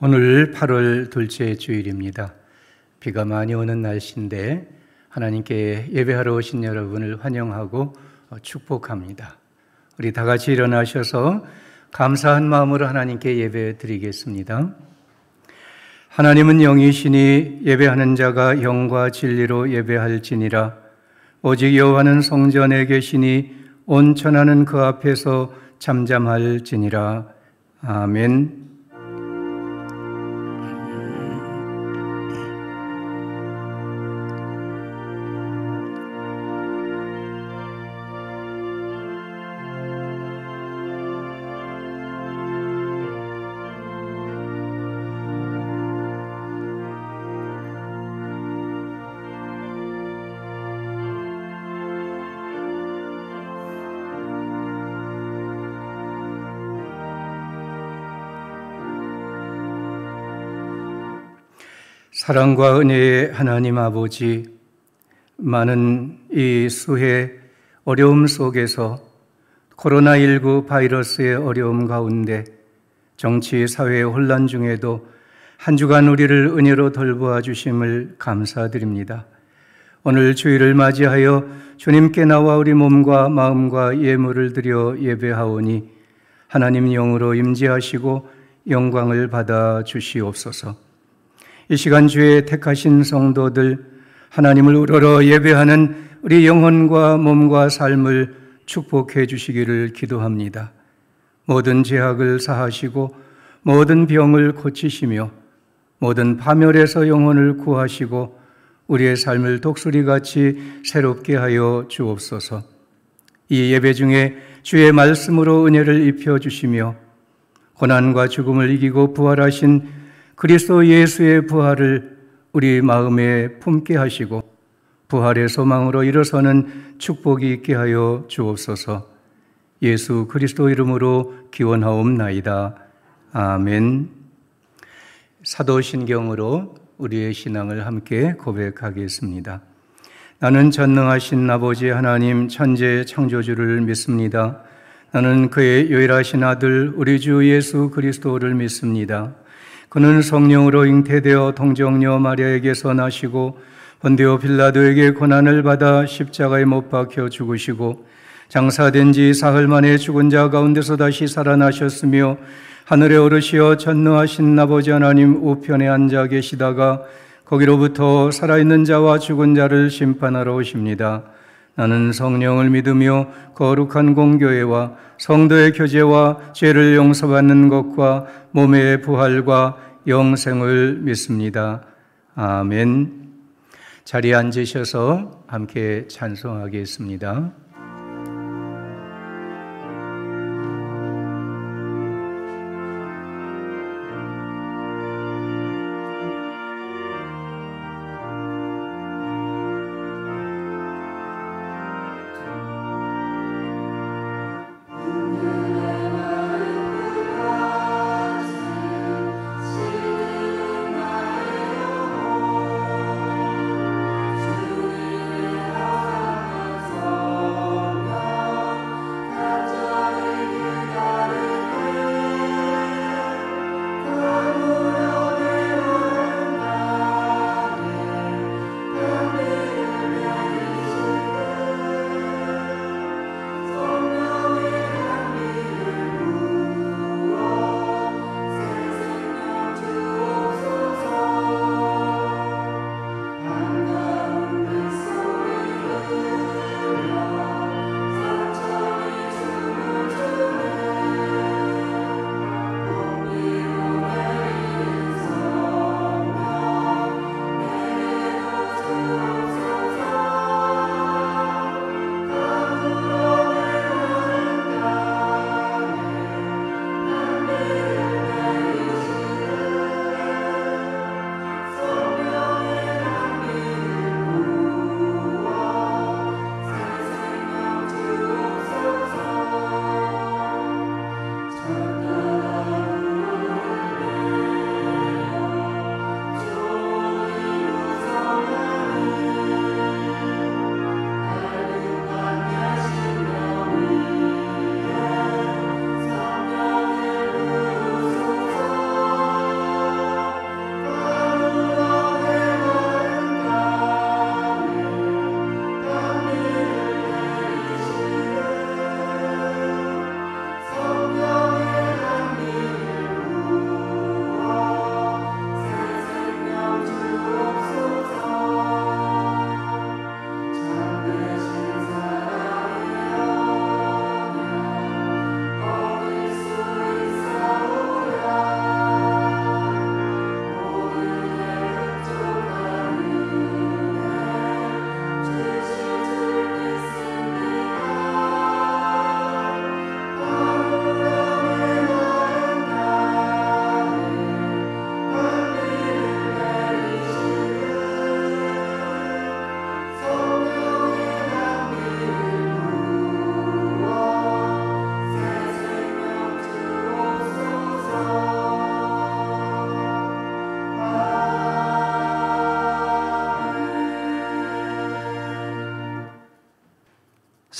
오늘 8월 둘째 주일입니다. 비가 많이 오는 날씨인데 하나님께 예배하러 오신 여러분을 환영하고 축복합니다. 우리 다 같이 일어나셔서 감사한 마음으로 하나님께 예배 드리겠습니다. 하나님은 영이시니 예배하는 자가 영과 진리로 예배할지니라. 오직 여호와는 성전에 계시니 온 천하는 그 앞에서 잠잠할지니라. 아멘. 사랑과 은혜의 하나님 아버지, 많은 이 수해 어려움 속에서 코로나19 바이러스의 어려움 가운데 정치, 사회의 혼란 중에도 한 주간 우리를 은혜로 돌보아 주심을 감사드립니다. 오늘 주일을 맞이하여 주님께 나와 우리 몸과 마음과 예물을 드려 예배하오니 하나님 영으로 임재하시고 영광을 받아 주시옵소서. 이 시간 주에 택하신 성도들, 하나님을 우러러 예배하는 우리 영혼과 몸과 삶을 축복해 주시기를 기도합니다. 모든 죄악을 사하시고 모든 병을 고치시며 모든 파멸에서 영혼을 구하시고 우리의 삶을 독수리같이 새롭게 하여 주옵소서. 이 예배 중에 주의 말씀으로 은혜를 입혀주시며 고난과 죽음을 이기고 부활하신 그리스도 예수의 부활을 우리 마음에 품게 하시고 부활의 소망으로 일어서는 축복이 있게 하여 주옵소서. 예수 그리스도 이름으로 기원하옵나이다. 아멘. 사도신경으로 우리의 신앙을 함께 고백하겠습니다. 나는 전능하신 아버지 하나님 천재 창조주를 믿습니다. 나는 그의 유일하신 아들 우리 주 예수 그리스도를 믿습니다. 그는 성령으로 잉태되어 동정녀 마리아에게서 나시고 본디오 빌라도에게 고난을 받아 십자가에 못 박혀 죽으시고 장사된 지 사흘 만에 죽은 자 가운데서 다시 살아나셨으며 하늘에 오르시어 전능하신 아버지 하나님 우편에 앉아 계시다가 거기로부터 살아있는 자와 죽은 자를 심판하러 오십니다. 나는 성령을 믿으며 거룩한 공교회와 성도의 교제와 죄를 용서받는 것과 몸의 부활과 영생을 믿습니다. 아멘. 자리에 앉으셔서 함께 찬송하겠습니다.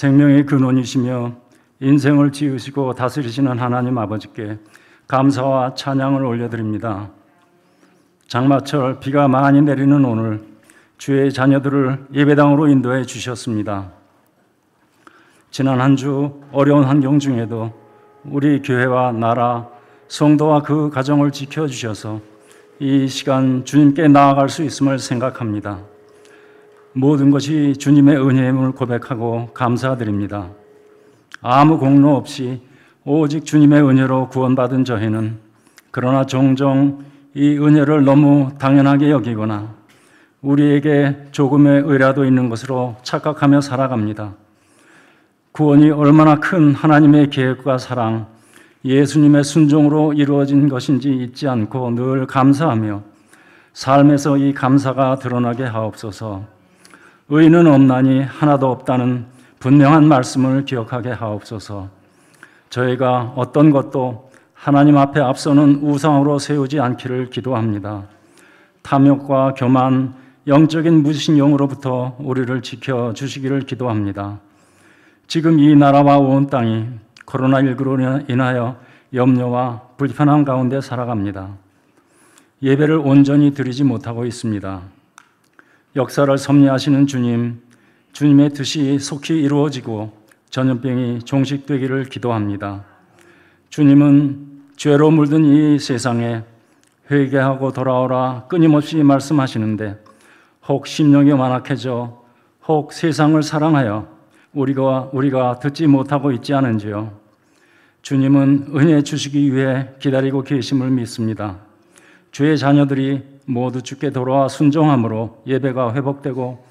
생명의 근원이시며 인생을 지으시고 다스리시는 하나님 아버지께 감사와 찬양을 올려드립니다. 장마철 비가 많이 내리는 오늘 주의 자녀들을 예배당으로 인도해 주셨습니다. 지난 한 주 어려운 환경 중에도 우리 교회와 나라, 성도와 그 가정을 지켜주셔서 이 시간 주님께 나아갈 수 있음을 생각합니다. 모든 것이 주님의 은혜임을 고백하고 감사드립니다. 아무 공로 없이 오직 주님의 은혜로 구원받은 저희는 그러나 종종 이 은혜를 너무 당연하게 여기거나 우리에게 조금의 의라도 있는 것으로 착각하며 살아갑니다. 구원이 얼마나 큰 하나님의 계획과 사랑, 예수님의 순종으로 이루어진 것인지 잊지 않고 늘 감사하며 삶에서 이 감사가 드러나게 하옵소서. 의인은 없나니 하나도 없다는 분명한 말씀을 기억하게 하옵소서. 저희가 어떤 것도 하나님 앞에 앞서는 우상으로 세우지 않기를 기도합니다. 탐욕과 교만, 영적인 무신령으로부터 우리를 지켜주시기를 기도합니다. 지금 이 나라와 온 땅이 코로나19로 인하여 염려와 불편함 가운데 살아갑니다. 예배를 온전히 드리지 못하고 있습니다. 역사를 섭리하시는 주님, 주님의 뜻이 속히 이루어지고 전염병이 종식되기를 기도합니다. 주님은 죄로 물든 이 세상에 회개하고 돌아오라 끊임없이 말씀하시는데 혹 심령이 완악해져 혹 세상을 사랑하여 우리가 듣지 못하고 있지 않은지요. 주님은 은혜 주시기 위해 기다리고 계심을 믿습니다. 주의 자녀들이 모두 주께 돌아와 순종함으로 예배가 회복되고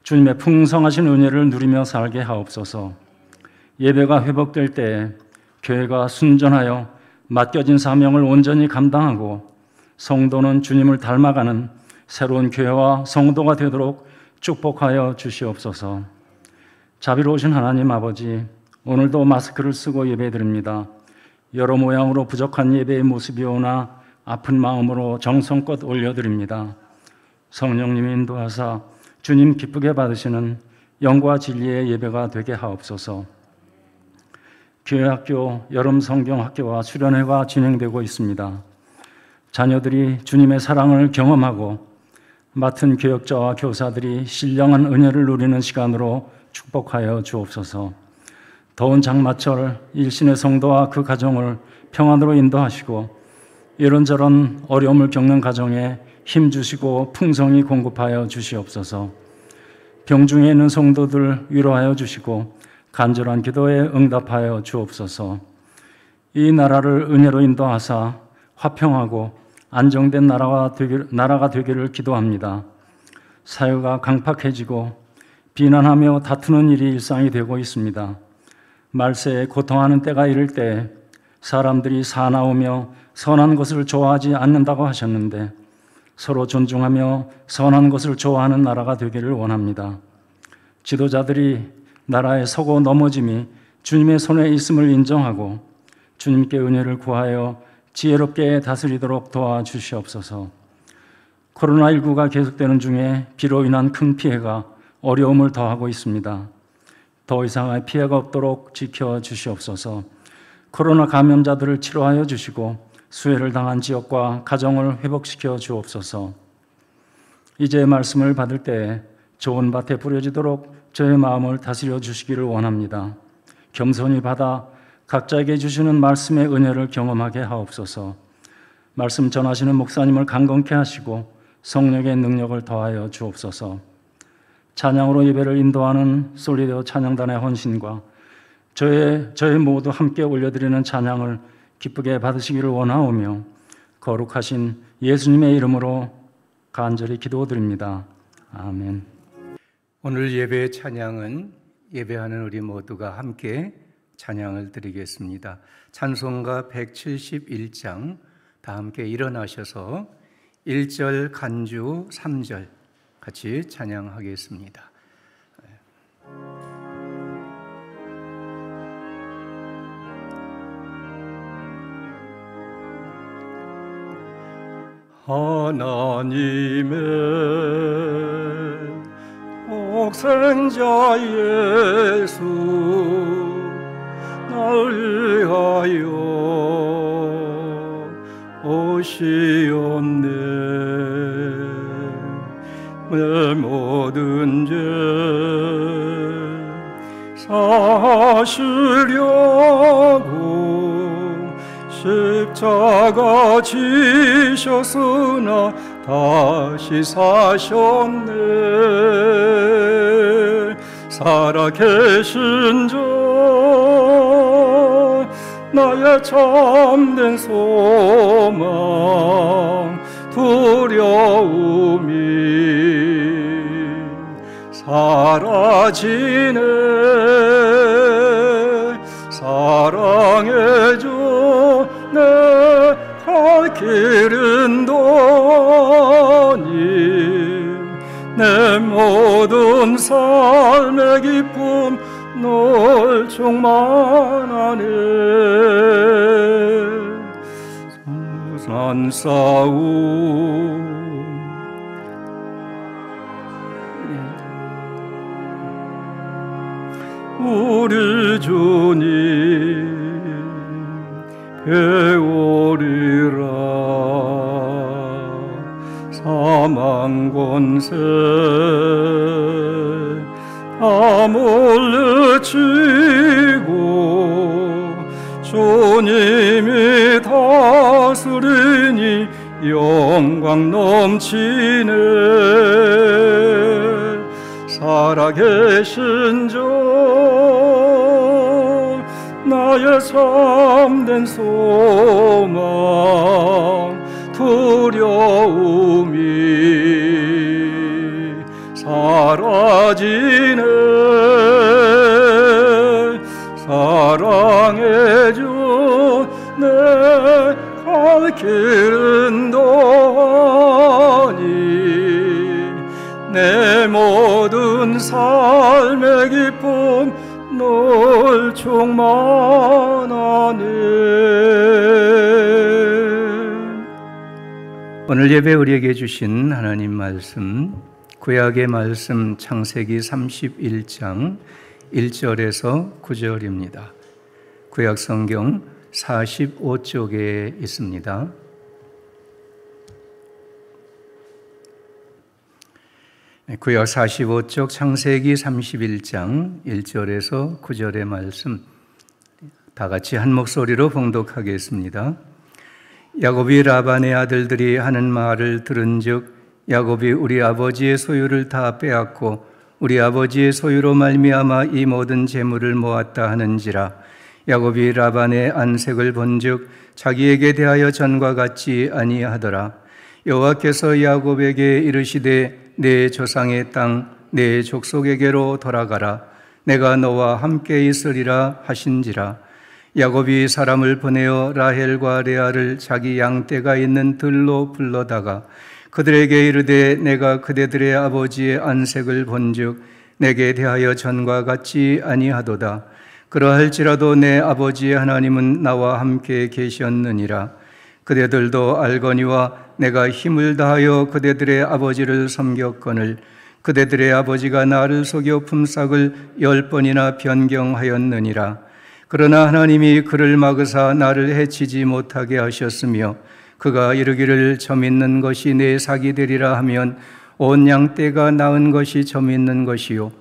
주님의 풍성하신 은혜를 누리며 살게 하옵소서. 예배가 회복될 때 교회가 순전하여 맡겨진 사명을 온전히 감당하고 성도는 주님을 닮아가는 새로운 교회와 성도가 되도록 축복하여 주시옵소서. 자비로우신 하나님 아버지, 오늘도 마스크를 쓰고 예배드립니다. 여러 모양으로 부족한 예배의 모습이 오나 아픈 마음으로 정성껏 올려드립니다. 성령님 인도하사 주님 기쁘게 받으시는 영과 진리의 예배가 되게 하옵소서. 교회학교 여름 성경학교와 수련회가 진행되고 있습니다. 자녀들이 주님의 사랑을 경험하고 맡은 교역자와 교사들이 신령한 은혜를 누리는 시간으로 축복하여 주옵소서. 더운 장마철 일신의 성도와 그 가정을 평안으로 인도하시고 이런저런 어려움을 겪는 가정에 힘 주시고 풍성히 공급하여 주시옵소서. 병중에 있는 성도들 위로하여 주시고 간절한 기도에 응답하여 주옵소서. 이 나라를 은혜로 인도하사 화평하고 안정된 나라가 되기를 기도합니다. 사회가 강팍해지고 비난하며 다투는 일이 일상이 되고 있습니다. 말세에 고통하는 때가 이를 때 사람들이 사나우며 선한 것을 좋아하지 않는다고 하셨는데 서로 존중하며 선한 것을 좋아하는 나라가 되기를 원합니다. 지도자들이 나라에 서고 넘어짐이 주님의 손에 있음을 인정하고 주님께 은혜를 구하여 지혜롭게 다스리도록 도와주시옵소서. 코로나19가 계속되는 중에 비로 인한 큰 피해가 어려움을 더하고 있습니다. 더 이상의 피해가 없도록 지켜주시옵소서. 코로나 감염자들을 치료하여 주시고 수해를 당한 지역과 가정을 회복시켜 주옵소서. 이제 말씀을 받을 때 좋은 밭에 뿌려지도록 저의 마음을 다스려 주시기를 원합니다. 겸손히 받아 각자에게 주시는 말씀의 은혜를 경험하게 하옵소서. 말씀 전하시는 목사님을 강건케 하시고 성령의 능력을 더하여 주옵소서. 찬양으로 예배를 인도하는 솔리데오 찬양단의 헌신과 저희 모두 함께 올려드리는 찬양을 기쁘게 받으시기를 원하오며 거룩하신 예수님의 이름으로 간절히 기도드립니다. 아멘. 오늘 예배의 찬양은 예배하는 우리 모두가 함께 찬양을 드리겠습니다. 찬송가 171장 다 함께 일어나셔서 1절 간주 3절 같이 찬양하겠습니다. 하나님의 독생자 예수 날 위하여 오시옵네. 내 모든 죄 사시려고 십자가 지셨으나 다시 사셨네. 살아계신 자 나의 참된 소망 두려움이 사라지네. 사랑해줘 내 갈 길은 너니 내 모든 삶의 기쁨 널 충만하네. 산 싸움 우리 주님 배우리라. 사망 권세 다 물리치고 주님이 다스리니 영광 넘치네. 살아계신 자 나의 참된 소망 두려움이 사라지네. 사랑해줘 내 갈 길은 너니 내 모든 삶의 기쁨 널 충만하네. 오늘 예배 우리에게 주신 하나님 말씀, 구약의 말씀 창세기 31장 1절에서 9절입니다. 구약 성경 45쪽에 있습니다. 구약 45쪽 창세기 31장 1절에서 9절의 말씀 다 같이 한 목소리로 봉독하겠습니다. 야곱이 라반의 아들들이 하는 말을 들은즉 야곱이 우리 아버지의 소유를 다 빼앗고 우리 아버지의 소유로 말미암아 이 모든 재물을 모았다 하는지라. 야곱이 라반의 안색을 본즉 자기에게 대하여 전과 같지 아니하더라. 여호와께서 야곱에게 이르시되 내 조상의 땅 내 족속에게로 돌아가라. 내가 너와 함께 있으리라 하신지라. 야곱이 사람을 보내어 라헬과 레아를 자기 양떼가 있는 들로 불러다가 그들에게 이르되 내가 그대들의 아버지의 안색을 본즉 내게 대하여 전과 같지 아니하도다. 그러할지라도 내 아버지의 하나님은 나와 함께 계셨느니라. 그대들도 알거니와 내가 힘을 다하여 그대들의 아버지를 섬겼거늘 그대들의 아버지가 나를 속여 품삯을 10번이나 변경하였느니라. 그러나 하나님이 그를 막으사 나를 해치지 못하게 하셨으며 그가 이르기를 점 있는 것이 내 삭이 되리라 하면 온 양떼가 낳은 것이 점 있는 것이요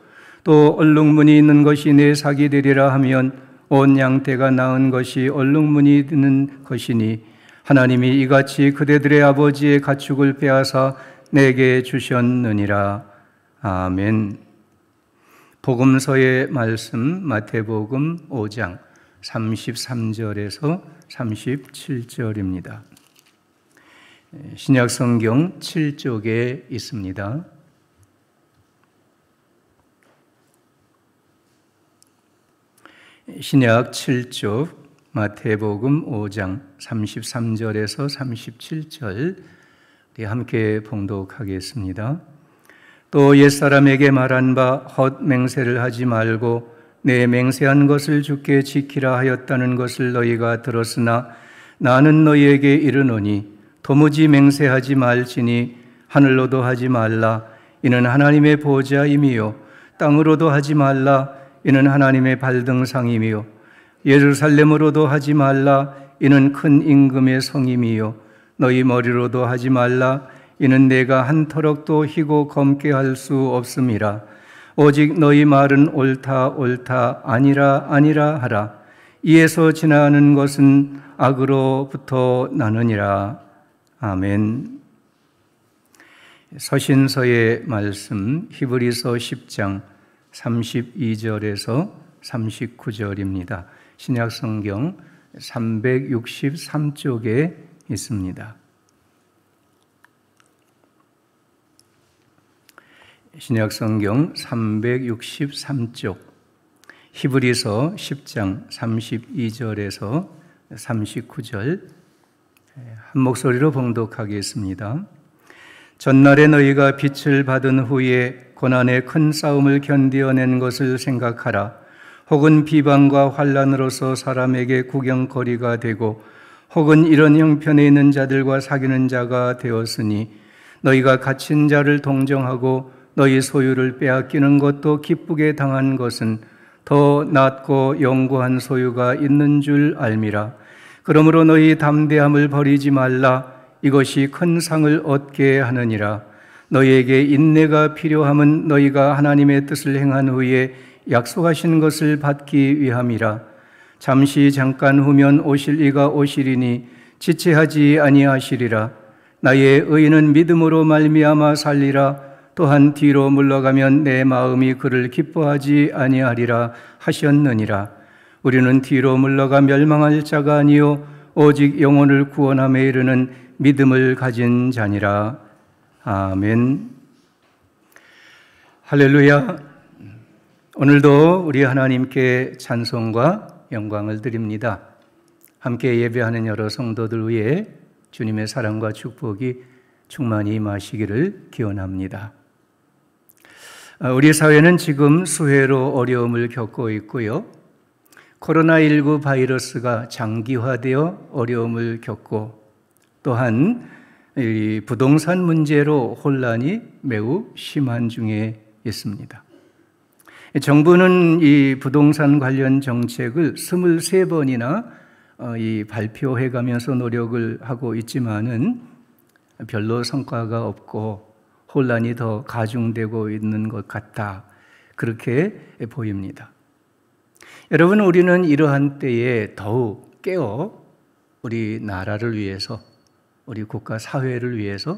또 얼룩무늬 있는 것이 내 삭이 되리라 하면 온 양떼가 낳은 것이 얼룩무늬 있는 것이니 하나님이 이같이 그대들의 아버지의 가축을 빼앗아 내게 주셨느니라. 아멘. 복음서의 말씀 마태복음 5장 33절에서 37절입니다. 신약성경 7쪽에 있습니다. 신약 7쪽 마태복음 5장 33절에서 37절 함께 봉독하겠습니다. 또 옛사람에게 말한 바 헛 맹세를 하지 말고 내 맹세한 것을 주께 지키라 하였다는 것을 너희가 들었으나 나는 너희에게 이르노니 도무지 맹세하지 말지니 하늘로도 하지 말라. 이는 하나님의 보좌임이요 땅으로도 하지 말라. 이는 하나님의 발등상임이요. 예루살렘으로도 하지 말라. 이는 큰 임금의 성임이요. 너희 머리로도 하지 말라. 이는 내가 한 터럭도 희고 검게 할 수 없음이라. 오직 너희 말은 옳다 옳다 아니라 아니라 하라. 이에서 지나는 것은 악으로부터 나느니라. 아멘. 서신서의 말씀 히브리서 10장 32절에서 39절입니다. 신약성경 363쪽에 있습니다. 신약성경 363쪽 히브리서 10장 32절에서 39절 한 목소리로 봉독하겠습니다. 전날에 너희가 빛을 받은 후에 고난의 큰 싸움을 견디어낸 것을 생각하라. 혹은 비방과 환난으로서 사람에게 구경거리가 되고 혹은 이런 형편에 있는 자들과 사귀는 자가 되었으니 너희가 갇힌 자를 동정하고 너희 소유를 빼앗기는 것도 기쁘게 당한 것은 더 낫고 영구한 소유가 있는 줄 알미라. 그러므로 너희 담대함을 버리지 말라. 이것이 큰 상을 얻게 하느니라. 너희에게 인내가 필요함은 너희가 하나님의 뜻을 행한 후에 약속하신 것을 받기 위함이라. 잠시 잠깐 후면 오실 이가 오시리니 지체하지 아니하시리라. 나의 의인은 믿음으로 말미암아 살리라. 또한 뒤로 물러가면 내 마음이 그를 기뻐하지 아니하리라 하셨느니라. 우리는 뒤로 물러가 멸망할 자가 아니요 오직 영혼을 구원함에 이르는 믿음을 가진 자니라. 아멘. 할렐루야. 오늘도 우리 하나님께 찬송과 영광을 드립니다. 함께 예배하는 여러 성도들 위해 주님의 사랑과 축복이 충만히 임하시기를 기원합니다. 우리 사회는 지금 수해로 어려움을 겪고 있고요. 코로나19 바이러스가 장기화되어 어려움을 겪고 또한 이 부동산 문제로 혼란이 매우 심한 중에 있습니다. 정부는 이 부동산 관련 정책을 23번이나 발표해 가면서 노력을 하고 있지만은 별로 성과가 없고 혼란이 더 가중되고 있는 것 같다. 그렇게 보입니다. 여러분, 우리는 이러한 때에 더욱 깨어 우리 나라를 위해서, 우리 국가 사회를 위해서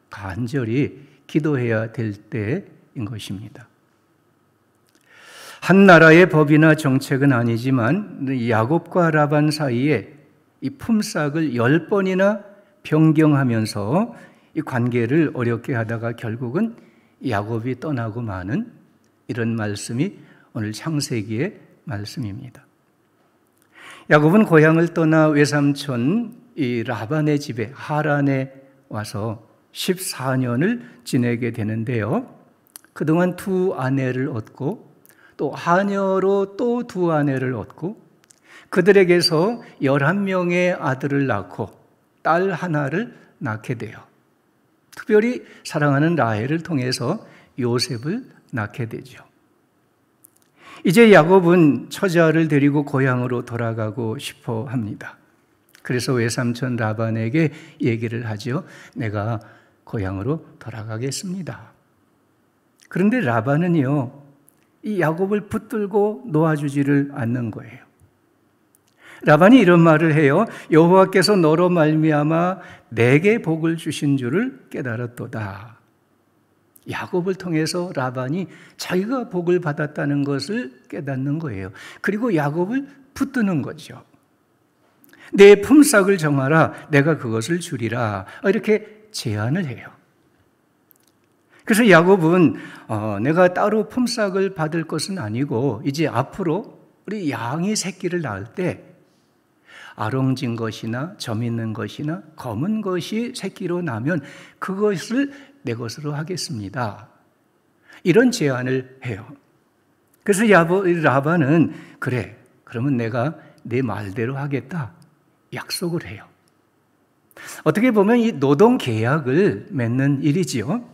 간절히 기도해야 될 때인 것입니다. 한 나라의 법이나 정책은 아니지만 야곱과 라반 사이에 이 품삯을 10번이나 변경하면서 이 관계를 어렵게 하다가 결국은 야곱이 떠나고 마는 이런 말씀이 오늘 창세기의 말씀입니다. 야곱은 고향을 떠나 외삼촌 이 라반의 집에 하란에 와서 14년을 지내게 되는데요. 그동안 두 아내를 얻고 또 하녀로 또 두 아내를 얻고 그들에게서 11명의 아들을 낳고 딸 하나를 낳게 돼요. 특별히 사랑하는 라헬을 통해서 요셉을 낳게 되죠. 이제 야곱은 처자를 데리고 고향으로 돌아가고 싶어 합니다. 그래서 외삼촌 라반에게 얘기를 하죠. 내가 고향으로 돌아가겠습니다. 그런데 라반은요, 이 야곱을 붙들고 놓아주지를 않는 거예요. 라반이 이런 말을 해요. 여호와께서 너로 말미암아 내게 복을 주신 줄을 깨달았도다. 야곱을 통해서 라반이 자기가 복을 받았다는 것을 깨닫는 거예요. 그리고 야곱을 붙드는 거죠. 내 품삯을 정하라. 내가 그것을 주리라. 이렇게 제안을 해요. 그래서 야곱은 내가 따로 품삯을 받을 것은 아니고 이제 앞으로 우리 양이 새끼를 낳을 때 아롱진 것이나 점 있는 것이나 검은 것이 새끼로 나면 그것을 내 것으로 하겠습니다. 이런 제안을 해요. 그래서 라반은 그래, 그러면 내가 내 말대로 하겠다 약속을 해요. 어떻게 보면 이 노동 계약을 맺는 일이지요.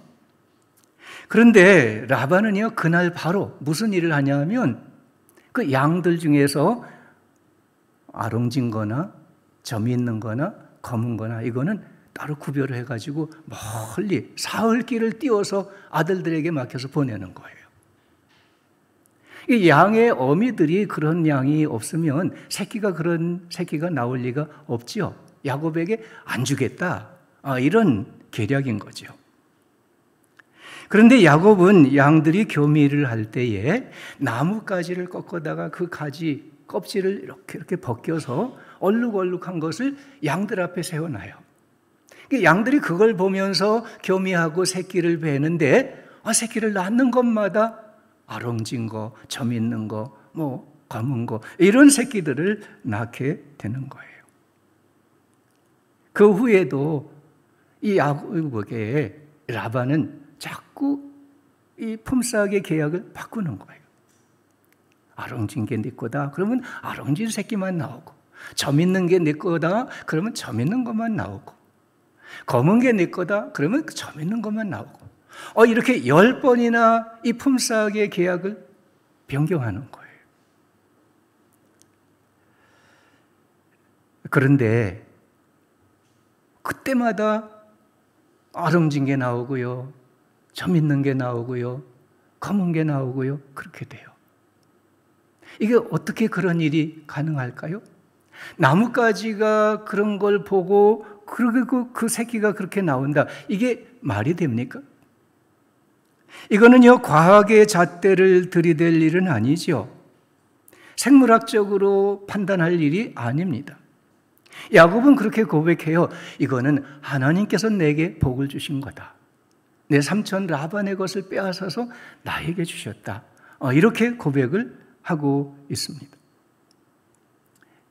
그런데 라반은요, 그날 바로 무슨 일을 하냐면 그 양들 중에서 아롱진 거나 점이 있는 거나 검은 거나 이거는 따로 구별을 해가지고 멀리 사흘길을 띄워서 아들들에게 맡겨서 보내는 거예요. 이 양의 어미들이 그런 양이 없으면 그런 새끼가 나올 리가 없지요. 야곱에게 안 주겠다. 이런 계략인 거죠. 그런데 야곱은 양들이 교미를 할 때에 나뭇가지를 꺾어다가 그 가지 껍질을 이렇게 벗겨서 얼룩얼룩한 것을 양들 앞에 세워놔요. 양들이 그걸 보면서 교미하고 새끼를 베는데 새끼를 낳는 것마다 아롱진 거, 점 있는 거, 검은 거 이런 새끼들을 낳게 되는 거예요. 그 후에도 이 야곱에게 라반은 자꾸 이 품삯의 계약을 바꾸는 거예요. 아롱진 게 네 거다. 그러면 아롱진 새끼만 나오고, 점 있는 게 네 거다. 그러면 점 있는 것만 나오고, 검은 게 네 거다. 그러면 점 있는 것만 나오고, 이렇게 10번이나 이 품삯의 계약을 변경하는 거예요. 그런데 그때마다 아롱진 게 나오고요, 점 있는 게 나오고요, 검은 게 나오고요, 그렇게 돼요. 이게 어떻게 그런 일이 가능할까요? 나뭇가지가 그런 걸 보고 그리고 그 새끼가 그렇게 나온다. 이게 말이 됩니까? 이거는요, 과학의 잣대를 들이댈 일은 아니죠. 생물학적으로 판단할 일이 아닙니다. 야곱은 그렇게 고백해요. 이거는 하나님께서 내게 복을 주신 거다. 내 삼촌 라반의 것을 빼앗아서 나에게 주셨다. 이렇게 고백을 하고 있습니다.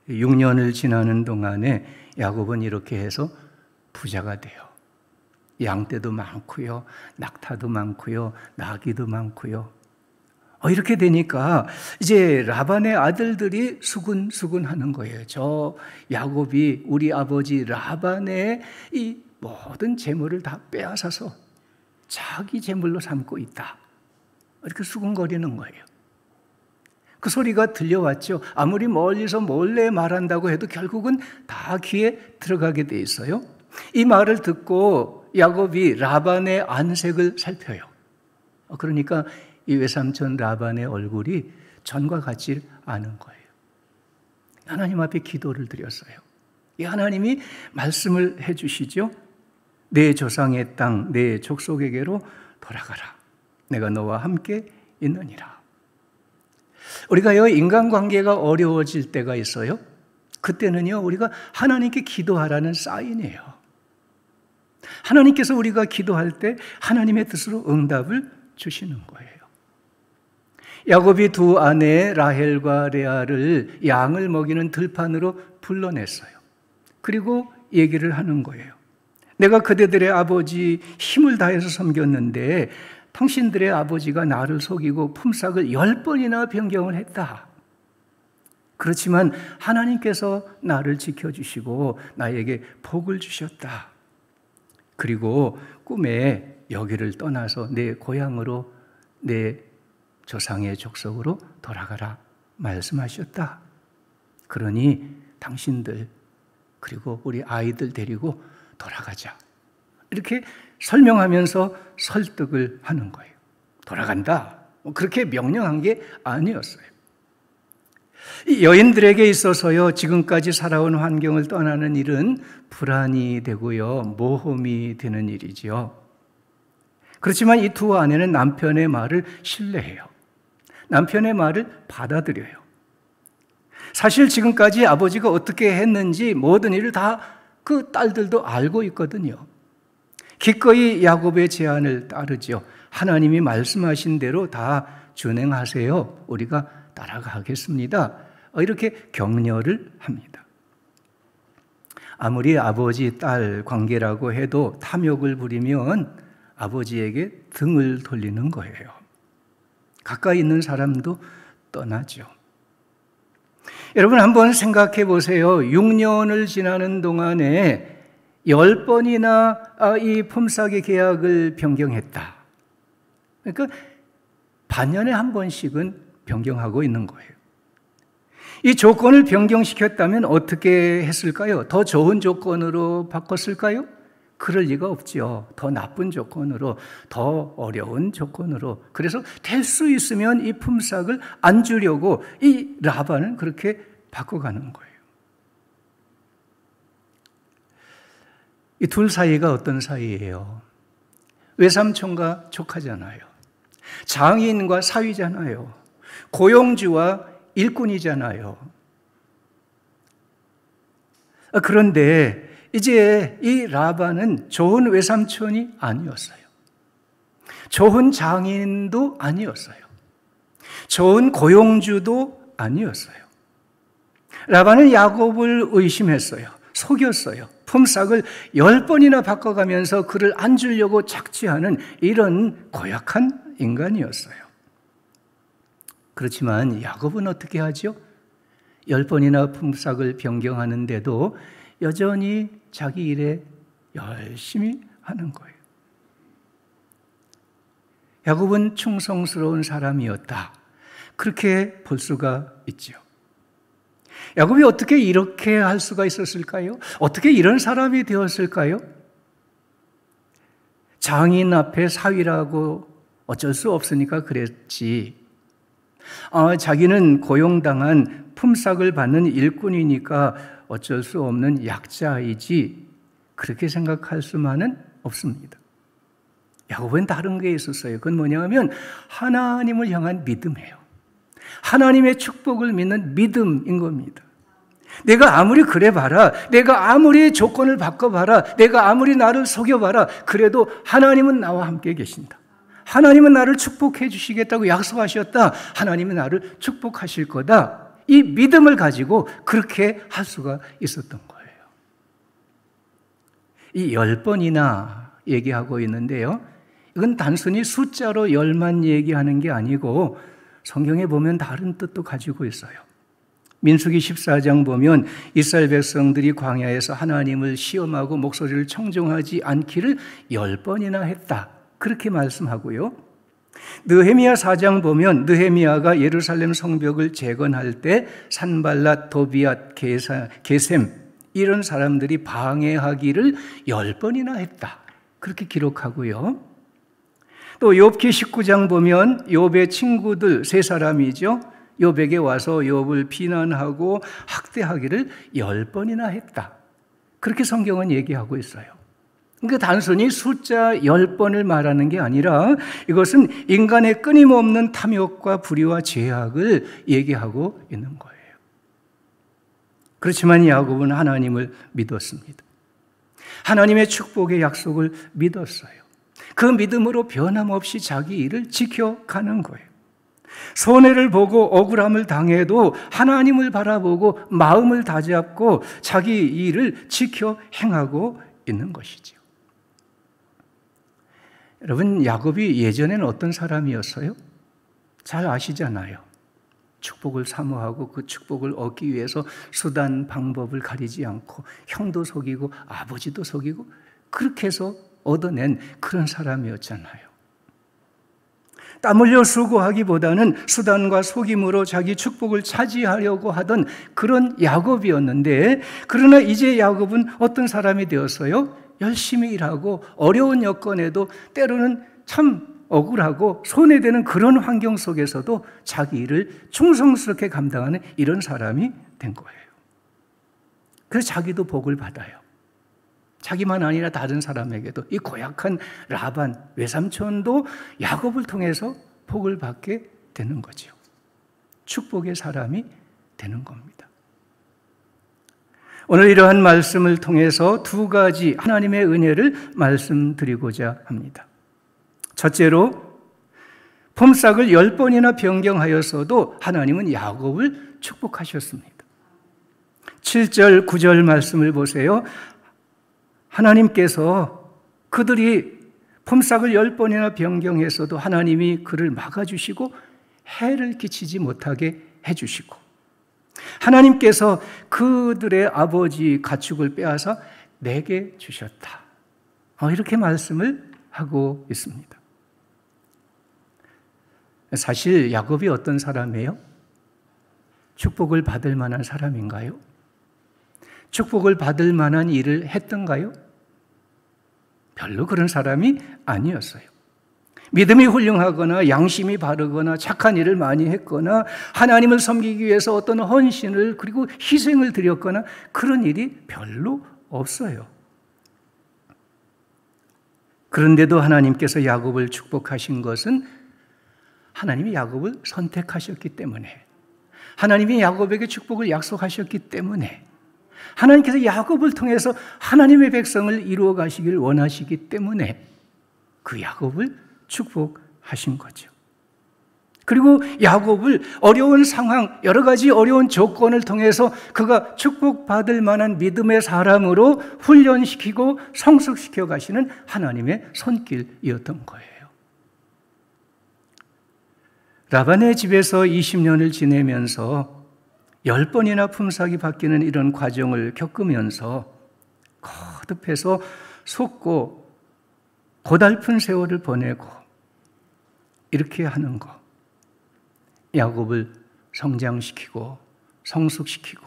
6년을 지나는 동안에 야곱은 이렇게 해서 부자가 돼요. 양떼도 많고요, 낙타도 많고요, 나귀도 많고요. 이렇게 되니까 이제 라반의 아들들이 수군수군 하는 거예요. 저 야곱이 우리 아버지 라반의 이 모든 재물을 다 빼앗아서 자기 재물로 삼고 있다. 이렇게 수군거리는 거예요. 그 소리가 들려왔죠. 아무리 멀리서 몰래 말한다고 해도 결국은 다 귀에 들어가게 돼 있어요. 이 말을 듣고 야곱이 라반의 안색을 살펴요. 그러니까 이 외삼촌 라반의 얼굴이 전과 같지 않은 거예요. 하나님 앞에 기도를 드렸어요. 이 하나님이 말씀을 해주시죠. 내 조상의 땅, 내 족속에게로 돌아가라. 내가 너와 함께 있느니라. 우리가요, 인간관계가 어려워질 때가 있어요. 그때는요, 우리가 하나님께 기도하라는 사인이에요. 하나님께서 우리가 기도할 때 하나님의 뜻으로 응답을 주시는 거예요. 야곱이 두 아내 라헬과 레아를 양을 먹이는 들판으로 불러냈어요. 그리고 얘기를 하는 거예요. 내가 그대들의 아버지 힘을 다해서 섬겼는데 당신들의 아버지가 나를 속이고 품삯을 10번이나 변경을 했다. 그렇지만 하나님께서 나를 지켜주시고 나에게 복을 주셨다. 그리고 꿈에 여기를 떠나서 내 고향으로, 내 조상의 족속으로 돌아가라 말씀하셨다. 그러니 당신들 그리고 우리 아이들 데리고 돌아가자. 이렇게 설명하면서 설득을 하는 거예요. 돌아간다. 그렇게 명령한 게 아니었어요. 이 여인들에게 있어서요, 지금까지 살아온 환경을 떠나는 일은 불안이 되고요, 모험이 되는 일이지요. 그렇지만 이 두 아내는 남편의 말을 신뢰해요. 남편의 말을 받아들여요. 사실 지금까지 아버지가 어떻게 했는지 모든 일을 다 그 딸들도 알고 있거든요. 기꺼이 야곱의 제안을 따르죠. 하나님이 말씀하신 대로 다 준행하세요. 우리가 따라가겠습니다. 이렇게 격려를 합니다. 아무리 아버지 딸 관계라고 해도 탐욕을 부리면 아버지에게 등을 돌리는 거예요. 가까이 있는 사람도 떠나죠. 여러분 한번 생각해 보세요. 6년을 지나는 동안에 10번이나 이 품삯의 계약을 변경했다. 그러니까 반년에 한 번씩은 변경하고 있는 거예요. 이 조건을 변경시켰다면 어떻게 했을까요? 더 좋은 조건으로 바꿨을까요? 그럴 리가 없죠. 더 나쁜 조건으로, 더 어려운 조건으로. 그래서 될 수 있으면 이 품삯을 안 주려고 이 라반은 그렇게 바꿔가는 거예요. 이 둘 사이가 어떤 사이예요? 외삼촌과 조카잖아요. 장인과 사위잖아요. 고용주와 일꾼이잖아요. 그런데 이제 이 라반은 좋은 외삼촌이 아니었어요. 좋은 장인도 아니었어요. 좋은 고용주도 아니었어요. 라반은 야곱을 의심했어요. 속였어요. 품삯을 10번이나 바꿔가면서 그를 안 주려고 착취하는 이런 고약한 인간이었어요. 그렇지만 야곱은 어떻게 하죠? 10번이나 품삯을 변경하는데도 여전히 자기 일에 열심히 하는 거예요. 야곱은 충성스러운 사람이었다. 그렇게 볼 수가 있죠. 야곱이 어떻게 이렇게 할 수가 있었을까요? 어떻게 이런 사람이 되었을까요? 장인 앞에 사위라고 어쩔 수 없으니까 그랬지. 자기는 고용당한 품삯을 받는 일꾼이니까 어쩔 수 없는 약자이지, 그렇게 생각할 수만은 없습니다. 야곱은 다른 게 있었어요. 그건 뭐냐면 하나님을 향한 믿음이에요. 하나님의 축복을 믿는 믿음인 겁니다. 내가 아무리 그래봐라, 내가 아무리 조건을 바꿔봐라, 내가 아무리 나를 속여봐라, 그래도 하나님은 나와 함께 계신다. 하나님은 나를 축복해 주시겠다고 약속하셨다. 하나님은 나를 축복하실 거다. 이 믿음을 가지고 그렇게 할 수가 있었던 거예요. 이 10번이나 얘기하고 있는데요, 이건 단순히 숫자로 10만 얘기하는 게 아니고 성경에 보면 다른 뜻도 가지고 있어요. 민수기 14장 보면 이스라엘 백성들이 광야에서 하나님을 시험하고 목소리를 청종하지 않기를 10번이나 했다. 그렇게 말씀하고요. 느헤미야 4장 보면 느헤미야가 예루살렘 성벽을 재건할 때 산발랏, 도비앗, 게셈 이런 사람들이 방해하기를 10번이나 했다. 그렇게 기록하고요. 또 욥기 19장 보면 욥의 친구들 세 사람이죠. 욥에게 와서 욥을 비난하고 학대하기를 10번이나 했다. 그렇게 성경은 얘기하고 있어요. 그러니까 단순히 숫자 10번을 말하는 게 아니라 이것은 인간의 끊임없는 탐욕과 불의와 죄악을 얘기하고 있는 거예요. 그렇지만 야곱은 하나님을 믿었습니다. 하나님의 축복의 약속을 믿었어요. 그 믿음으로 변함없이 자기 일을 지켜가는 거예요. 손해를 보고 억울함을 당해도 하나님을 바라보고 마음을 다잡고 자기 일을 지켜 행하고 있는 것이죠. 여러분, 야곱이 예전에는 어떤 사람이었어요? 잘 아시잖아요. 축복을 사모하고 그 축복을 얻기 위해서 수단, 방법을 가리지 않고 형도 속이고 아버지도 속이고 그렇게 해서 얻어낸 그런 사람이었잖아요. 땀 흘려 수고하기보다는 수단과 속임으로 자기 축복을 차지하려고 하던 그런 야곱이었는데, 그러나 이제 야곱은 어떤 사람이 되었어요? 열심히 일하고 어려운 여건에도 때로는 참 억울하고 손해되는 그런 환경 속에서도 자기 일을 충성스럽게 감당하는 이런 사람이 된 거예요. 그래서 자기도 복을 받아요. 자기만 아니라 다른 사람에게도. 이 고약한 라반 외삼촌도 야곱을 통해서 복을 받게 되는 거죠. 축복의 사람이 되는 겁니다. 오늘 이러한 말씀을 통해서 두 가지 하나님의 은혜를 말씀드리고자 합니다. 첫째로, 품삯을 10번이나 변경하였어도 하나님은 야곱을 축복하셨습니다. 7절, 9절 말씀을 보세요. 하나님께서 그들이 품삯을 10번이나 변경했어도 하나님이 그를 막아주시고 해를 끼치지 못하게 해주시고, 하나님께서 그들의 아버지 가축을 빼앗아 내게 주셨다. 이렇게 말씀을 하고 있습니다. 사실 야곱이 어떤 사람이에요? 축복을 받을 만한 사람인가요? 축복을 받을 만한 일을 했던가요? 별로 그런 사람이 아니었어요. 믿음이 훌륭하거나 양심이 바르거나 착한 일을 많이 했거나 하나님을 섬기기 위해서 어떤 헌신을 그리고 희생을 드렸거나 그런 일이 별로 없어요. 그런데도 하나님께서 야곱을 축복하신 것은 하나님이 야곱을 선택하셨기 때문에, 하나님이 야곱에게 축복을 약속하셨기 때문에, 하나님께서 야곱을 통해서 하나님의 백성을 이루어 가시길 원하시기 때문에 그 야곱을 축복하신 거죠. 그리고 야곱을 어려운 상황, 여러 가지 어려운 조건을 통해서 그가 축복받을 만한 믿음의 사람으로 훈련시키고 성숙시켜 가시는 하나님의 손길이었던 거예요. 라반의 집에서 20년을 지내면서 10번이나 품삯이 바뀌는 이런 과정을 겪으면서 거듭해서 속고 고달픈 세월을 보내고 이렇게 하는 것, 야곱을 성장시키고 성숙시키고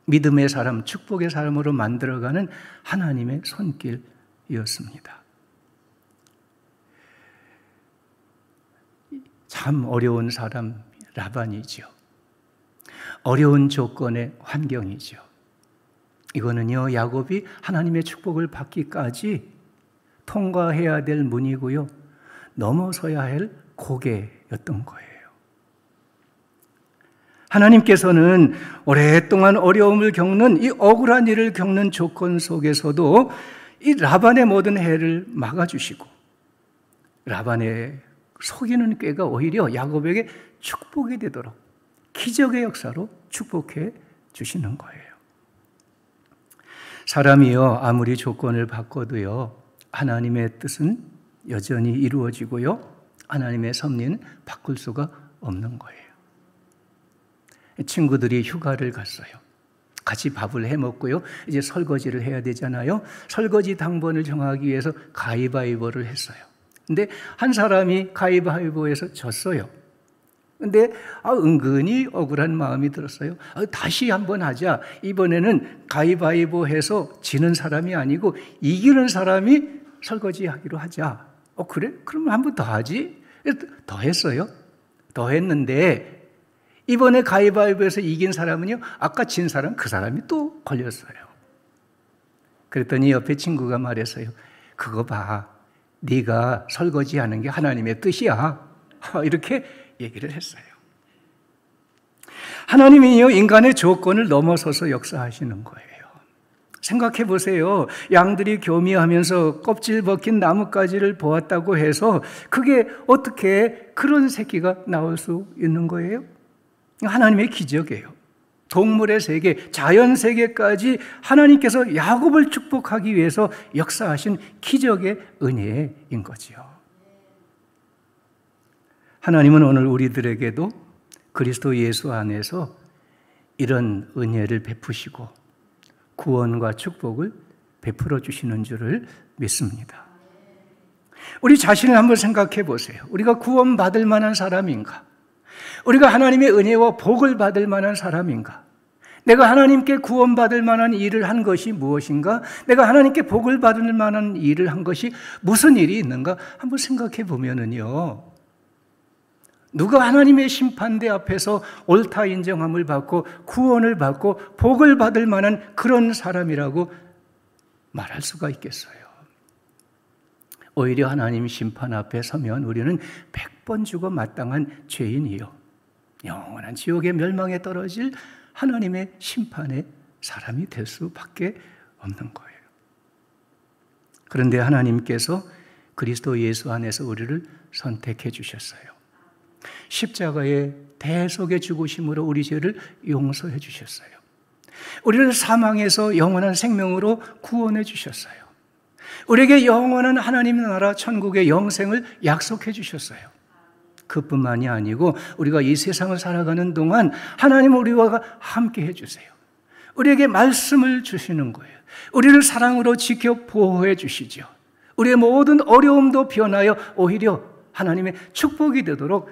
믿음의 사람, 축복의 사람으로 만들어가는 하나님의 손길이었습니다. 참 어려운 사람 라반이죠. 어려운 조건의 환경이죠. 이거는요, 야곱이 하나님의 축복을 받기까지 통과해야 될 문이고요, 넘어서야 할 고개였던 거예요. 하나님께서는 오랫동안 어려움을 겪는, 이 억울한 일을 겪는 조건 속에서도 이 라반의 모든 해를 막아주시고 라반의 속이는 꾀가 오히려 야곱에게 축복이 되도록 기적의 역사로 축복해 주시는 거예요. 사람이요, 아무리 조건을 바꿔도요, 하나님의 뜻은 여전히 이루어지고요, 하나님의 섭리는 바꿀 수가 없는 거예요. 친구들이 휴가를 갔어요. 같이 밥을 해 먹고요, 이제 설거지를 해야 되잖아요. 설거지 당번을 정하기 위해서 가위바위보를 했어요. 근데 한 사람이 가위바위보에서 졌어요. 근데 은근히 억울한 마음이 들었어요. 다시 한번 하자. 이번에는 가위바위보 해서 지는 사람이 아니고 이기는 사람이 설거지하기로 하자. 그래? 그럼 한 번 더 하지? 더 했어요. 더 했는데 이번에 가위바위보에서 이긴 사람은요, 아까 진 사람, 그 사람이 또 걸렸어요. 그랬더니 옆에 친구가 말했어요. 그거 봐. 네가 설거지하는 게 하나님의 뜻이야. 이렇게 얘기를 했어요. 하나님이요, 인간의 조건을 넘어서서 역사하시는 거예요. 생각해 보세요. 양들이 교미하면서 껍질 벗긴 나뭇가지를 보았다고 해서 그게 어떻게 그런 새끼가 나올 수 있는 거예요? 하나님의 기적이에요. 동물의 세계, 자연 세계까지 하나님께서 야곱을 축복하기 위해서 역사하신 기적의 은혜인 거지요. 하나님은 오늘 우리들에게도 그리스도 예수 안에서 이런 은혜를 베푸시고 구원과 축복을 베풀어 주시는 줄을 믿습니다. 우리 자신을 한번 생각해 보세요. 우리가 구원받을 만한 사람인가? 우리가 하나님의 은혜와 복을 받을 만한 사람인가? 내가 하나님께 구원받을 만한 일을 한 것이 무엇인가? 내가 하나님께 복을 받을 만한 일을 한 것이 무슨 일이 있는가? 한번 생각해 보면은요, 누가 하나님의 심판대 앞에서 옳다 인정함을 받고 구원을 받고 복을 받을 만한 그런 사람이라고 말할 수가 있겠어요? 오히려 하나님 심판 앞에 서면 우리는 100번 죽어 마땅한 죄인이요, 영원한 지옥의 멸망에 떨어질 하나님의 심판의 사람이 될 수밖에 없는 거예요. 그런데 하나님께서 그리스도 예수 안에서 우리를 선택해 주셨어요. 십자가의 대속의 죽으심으로 우리 죄를 용서해 주셨어요. 우리를 사망에서 영원한 생명으로 구원해 주셨어요. 우리에게 영원한 하나님의 나라 천국의 영생을 약속해 주셨어요. 그뿐만이 아니고 우리가 이 세상을 살아가는 동안 하나님 우리와 함께 해주세요. 우리에게 말씀을 주시는 거예요. 우리를 사랑으로 지켜 보호해 주시죠. 우리의 모든 어려움도 변하여 오히려 하나님의 축복이 되도록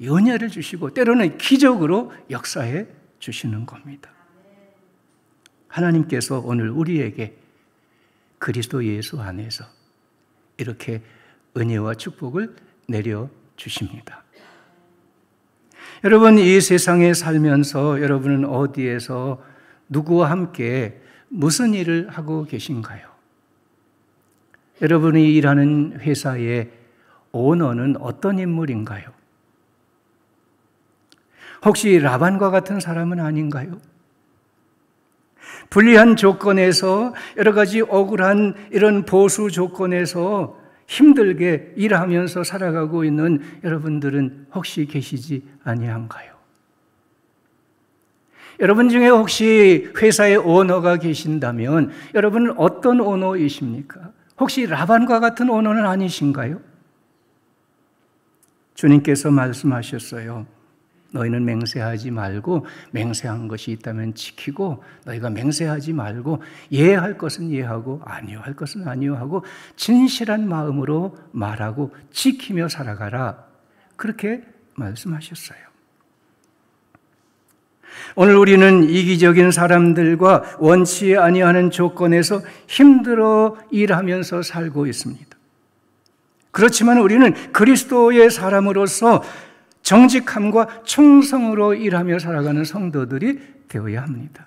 은혜를 주시고 때로는 기적으로 역사해 주시는 겁니다. 하나님께서 오늘 우리에게 그리스도 예수 안에서 이렇게 은혜와 축복을 내려주십니다. 여러분, 이 세상에 살면서 여러분은 어디에서 누구와 함께 무슨 일을 하고 계신가요? 여러분이 일하는 회사의 오너는 어떤 인물인가요? 혹시 라반과 같은 사람은 아닌가요? 불리한 조건에서 여러 가지 억울한 이런 보수 조건에서 힘들게 일하면서 살아가고 있는 여러분들은 혹시 계시지 아니한가요? 여러분 중에 혹시 회사의 오너가 계신다면 여러분은 어떤 오너이십니까? 혹시 라반과 같은 오너는 아니신가요? 주님께서 말씀하셨어요. 너희는 맹세하지 말고 맹세한 것이 있다면 지키고 너희가 맹세하지 말고 예할 것은 예하고 아니요 할 것은 아니요 하고 진실한 마음으로 말하고 지키며 살아가라. 그렇게 말씀하셨어요. 오늘 우리는 이기적인 사람들과 원치 아니하는 조건에서 힘들어 일하면서 살고 있습니다. 그렇지만 우리는 그리스도의 사람으로서 정직함과 충성으로 일하며 살아가는 성도들이 되어야 합니다.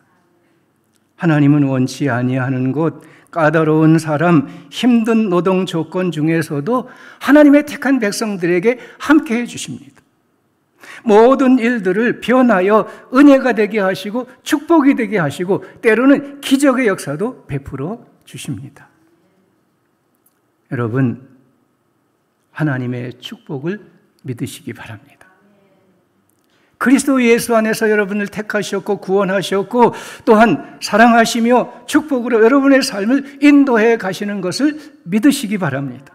하나님은 원치 아니하는 것, 까다로운 사람, 힘든 노동 조건 중에서도 하나님의 택한 백성들에게 함께해 주십니다. 모든 일들을 변하여 은혜가 되게 하시고 축복이 되게 하시고 때로는 기적의 역사도 베풀어 주십니다. 여러분, 하나님의 축복을 믿으시기 바랍니다. 그리스도 예수 안에서 여러분을 택하셨고 구원하셨고 또한 사랑하시며 축복으로 여러분의 삶을 인도해 가시는 것을 믿으시기 바랍니다.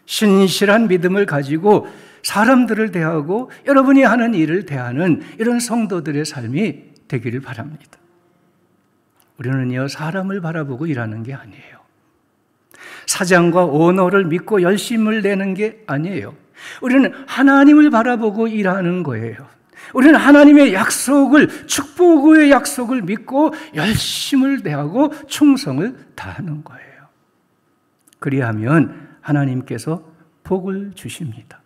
신실한 믿음을 가지고 사람들을 대하고 여러분이 하는 일을 대하는 이런 성도들의 삶이 되기를 바랍니다. 우리는요, 사람을 바라보고 일하는 게 아니에요. 사장과 오너를 믿고 열심을 내는 게 아니에요. 우리는 하나님을 바라보고 일하는 거예요. 우리는 하나님의 약속을, 축복의 약속을 믿고 열심을 대하고 충성을 다하는 거예요. 그리하면 하나님께서 복을 주십니다.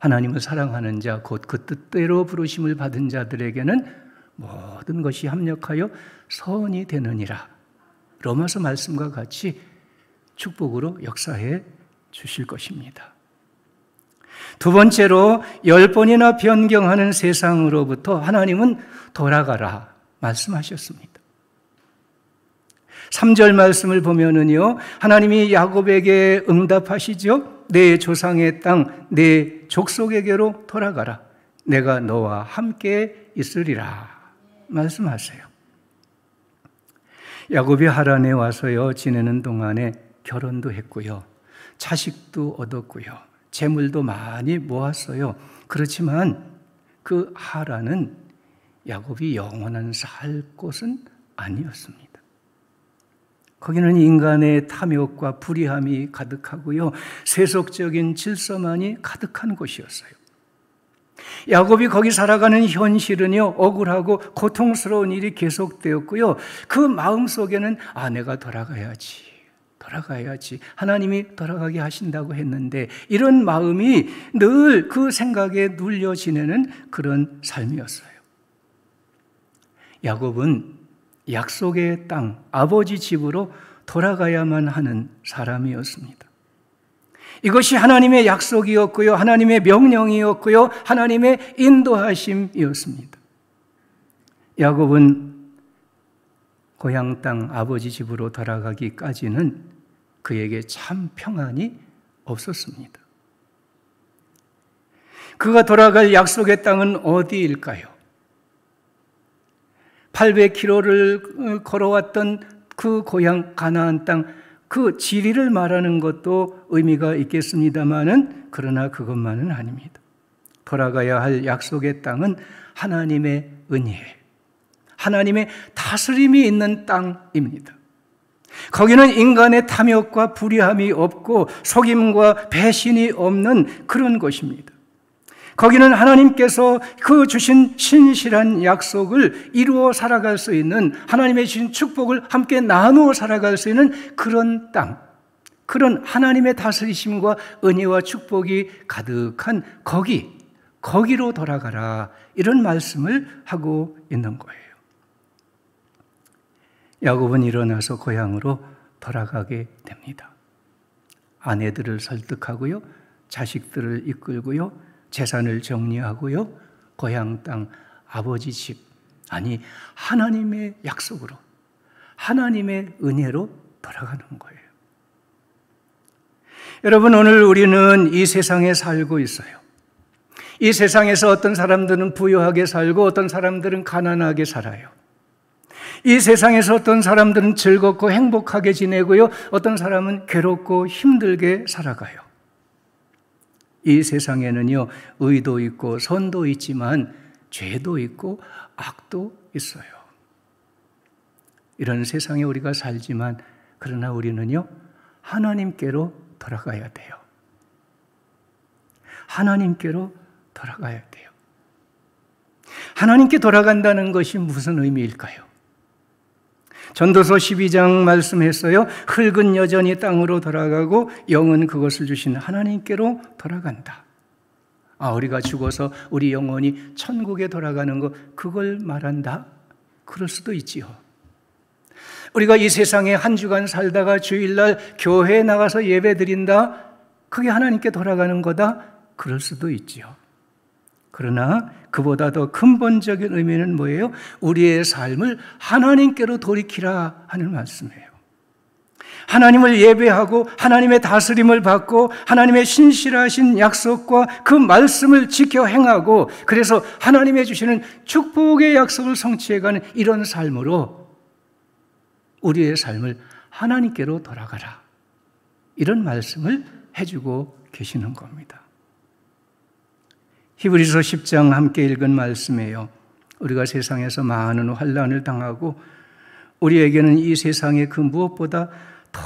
하나님을 사랑하는 자, 곧 그 뜻대로 부르심을 받은 자들에게는 모든 것이 합력하여 선이 되느니라. 로마서 말씀과 같이 축복으로 역사해 주실 것입니다. 두 번째로 10번이나 변경하는 세상으로부터 하나님은 돌아가라 말씀하셨습니다. 3절 말씀을 보면은요, 하나님이 야곱에게 응답하시죠. 내 조상의 땅, 내 족속에게로 돌아가라. 내가 너와 함께 있으리라 말씀하세요. 야곱이 하란에 와서요 지내는 동안에 결혼도 했고요, 자식도 얻었고요, 재물도 많이 모았어요. 그렇지만 그 하란은 야곱이 영원한 살 곳은 아니었습니다. 거기는 인간의 탐욕과 불의함이 가득하고요, 세속적인 질서만이 가득한 곳이었어요. 야곱이 거기 살아가는 현실은요, 억울하고 고통스러운 일이 계속되었고요, 그 마음속에는 내가 돌아가야지, 하나님이 돌아가게 하신다고 했는데 이런 마음이 늘 그 생각에 눌려 지내는 그런 삶이었어요. 야곱은 약속의 땅, 아버지 집으로 돌아가야만 하는 사람이었습니다. 이것이 하나님의 약속이었고요, 하나님의 명령이었고요, 하나님의 인도하심이었습니다. 야곱은 고향 땅 아버지 집으로 돌아가기까지는 그에게 참 평안이 없었습니다. 그가 돌아갈 약속의 땅은 어디일까요? 800km를 걸어왔던 그 고향 가나안 땅, 그 지리를 말하는 것도 의미가 있겠습니다마는 그러나 그것만은 아닙니다. 돌아가야 할 약속의 땅은 하나님의 은혜, 하나님의 다스림이 있는 땅입니다. 거기는 인간의 탐욕과 불의함이 없고 속임과 배신이 없는 그런 곳입니다. 거기는 하나님께서 그 주신 신실한 약속을 이루어 살아갈 수 있는, 하나님의 주신 축복을 함께 나누어 살아갈 수 있는 그런 땅, 그런 하나님의 다스리심과 은혜와 축복이 가득한 거기로 돌아가라, 이런 말씀을 하고 있는 거예요. 야곱은 일어나서 고향으로 돌아가게 됩니다. 아내들을 설득하고요, 자식들을 이끌고요, 재산을 정리하고요, 고향 땅 아버지 집, 아니 하나님의 약속으로, 하나님의 은혜로 돌아가는 거예요. 여러분, 오늘 우리는 이 세상에 살고 있어요. 이 세상에서 어떤 사람들은 부유하게 살고 어떤 사람들은 가난하게 살아요. 이 세상에서 어떤 사람들은 즐겁고 행복하게 지내고요, 어떤 사람은 괴롭고 힘들게 살아가요. 이 세상에는요, 의도 있고 선도 있지만 죄도 있고 악도 있어요. 이런 세상에 우리가 살지만, 그러나 우리는요, 하나님께로 돌아가야 돼요. 하나님께로 돌아가야 돼요. 하나님께 돌아간다는 것이 무슨 의미일까요? 전도서 12장 말씀했어요. 흙은 여전히 땅으로 돌아가고 영은 그것을 주신 하나님께로 돌아간다. 우리가 죽어서 우리 영혼이 천국에 돌아가는 것, 그걸 말한다? 그럴 수도 있지요. 우리가 이 세상에 한 주간 살다가 주일날 교회에 나가서 예배 드린다, 그게 하나님께 돌아가는 거다? 그럴 수도 있지요. 그러나 그보다 더 근본적인 의미는 뭐예요? 우리의 삶을 하나님께로 돌이키라 하는 말씀이에요. 하나님을 예배하고 하나님의 다스림을 받고 하나님의 신실하신 약속과 그 말씀을 지켜 행하고, 그래서 하나님의 주시는 축복의 약속을 성취해가는 이런 삶으로 우리의 삶을 하나님께로 돌아가라, 이런 말씀을 해주고 계시는 겁니다. 히브리서 10장 함께 읽은 말씀이에요. 우리가 세상에서 많은 환난을 당하고 우리에게는 이 세상의 그 무엇보다 더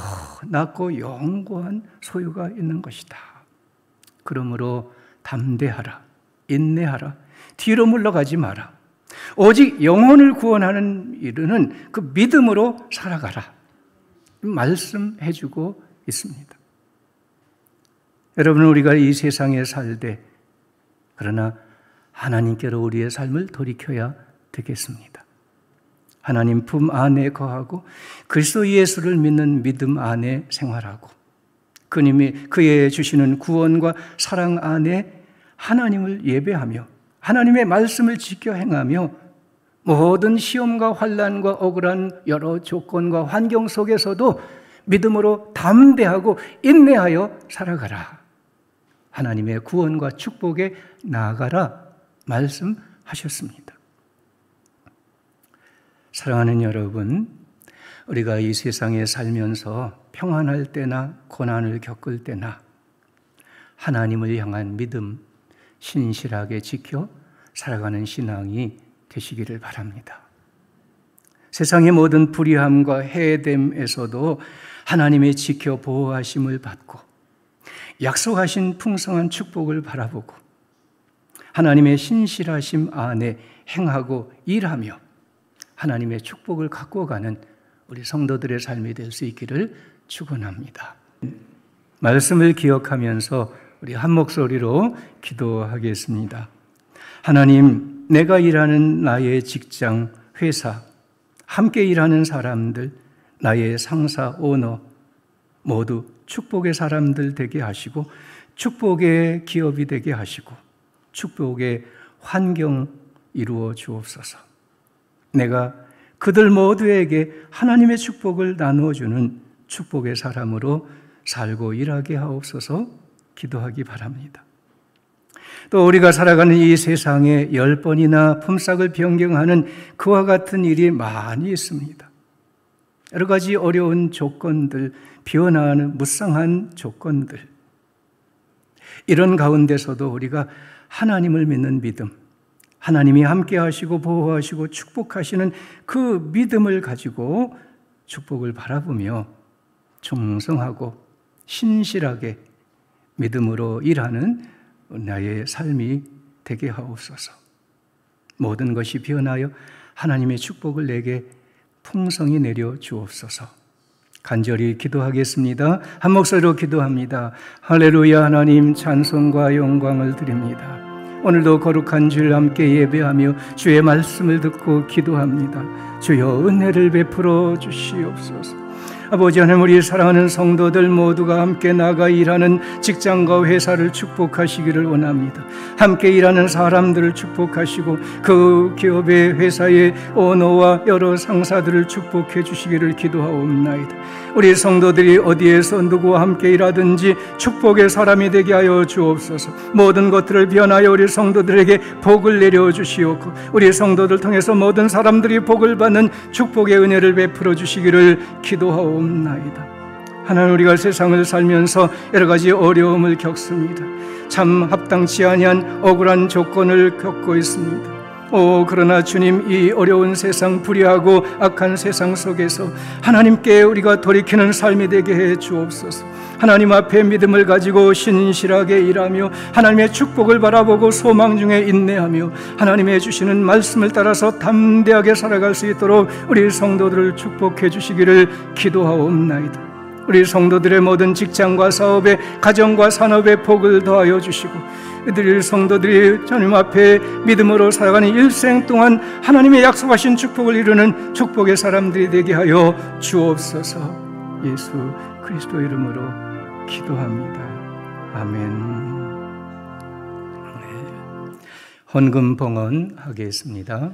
낫고 영원한 소유가 있는 것이다. 그러므로 담대하라, 인내하라, 뒤로 물러가지 마라. 오직 영혼을 구원하는 이르는 그 믿음으로 살아가라, 말씀해주고 있습니다. 여러분, 우리가 이 세상에 살되 그러나 하나님께로 우리의 삶을 돌이켜야 되겠습니다. 하나님 품 안에 거하고 그리스도 예수를 믿는 믿음 안에 생활하고 그의 주시는 구원과 사랑 안에 하나님을 예배하며 하나님의 말씀을 지켜 행하며 모든 시험과 환난과 억울한 여러 조건과 환경 속에서도 믿음으로 담대하고 인내하여 살아가라, 하나님의 구원과 축복에 나아가라 말씀하셨습니다. 사랑하는 여러분, 우리가 이 세상에 살면서 평안할 때나 고난을 겪을 때나 하나님을 향한 믿음, 신실하게 지켜 살아가는 신앙이 되시기를 바랍니다. 세상의 모든 불의함과 해됨에서도 하나님의 지켜 보호하심을 받고 약속하신 풍성한 축복을 바라보고 하나님의 신실하심 안에 행하고 일하며 하나님의 축복을 갖고 가는 우리 성도들의 삶이 될 수 있기를 축원합니다. 말씀을 기억하면서 우리 한 목소리로 기도하겠습니다. 하나님, 내가 일하는 나의 직장, 회사, 함께 일하는 사람들, 나의 상사, 오너 모두 축복의 사람들 되게 하시고 축복의 기업이 되게 하시고 축복의 환경 이루어 주옵소서. 내가 그들 모두에게 하나님의 축복을 나누어주는 축복의 사람으로 살고 일하게 하옵소서 기도하기 바랍니다. 또 우리가 살아가는 이 세상에 10번이나 품삯을 변경하는 그와 같은 일이 많이 있습니다. 여러 가지 어려운 조건들, 변화하는 무쌍한 조건들, 이런 가운데서도 우리가 하나님을 믿는 믿음, 하나님이 함께 하시고 보호하시고 축복하시는 그 믿음을 가지고 축복을 바라보며 충성하고 신실하게 믿음으로 일하는 나의 삶이 되게 하옵소서. 모든 것이 변하여 하나님의 축복을 내게 풍성히 내려 주옵소서. 간절히 기도하겠습니다. 한 목소리로 기도합니다. 할렐루야. 하나님 찬송과 영광을 드립니다. 오늘도 거룩한 주일 함께 예배하며 주의 말씀을 듣고 기도합니다. 주여 은혜를 베풀어 주시옵소서. 아버지 하나님, 우리 사랑하는 성도들 모두가 함께 나가 일하는 직장과 회사를 축복하시기를 원합니다. 함께 일하는 사람들을 축복하시고 그 기업의 회사의 오너와 여러 상사들을 축복해 주시기를 기도하옵나이다. 우리 성도들이 어디에서 누구와 함께 일하든지 축복의 사람이 되게 하여 주옵소서. 모든 것들을 변하여 우리 성도들에게 복을 내려 주시옵고 우리 성도들 통해서 모든 사람들이 복을 받는 축복의 은혜를 베풀어 주시기를 기도하옵나이다. 하나님, 우리가 세상을 살면서 여러 가지 어려움을 겪습니다. 참 합당치 아니한 억울한 조건을 겪고 있습니다. 그러나 주님, 이 어려운 세상, 불의하고 악한 세상 속에서 하나님께 우리가 돌이키는 삶이 되게 해 주옵소서. 하나님 앞에 믿음을 가지고 신실하게 일하며 하나님의 축복을 바라보고 소망 중에 인내하며 하나님의 주시는 말씀을 따라서 담대하게 살아갈 수 있도록 우리 성도들을 축복해 주시기를 기도하옵나이다. 우리 성도들의 모든 직장과 사업에, 가정과 산업에 복을 더하여 주시고 이들 성도들이 주님 앞에 믿음으로 살아가는 일생 동안 하나님의 약속하신 축복을 이루는 축복의 사람들이 되게 하여 주옵소서. 예수 그리스도 이름으로 기도합니다. 아멘. 헌금 봉헌하겠습니다.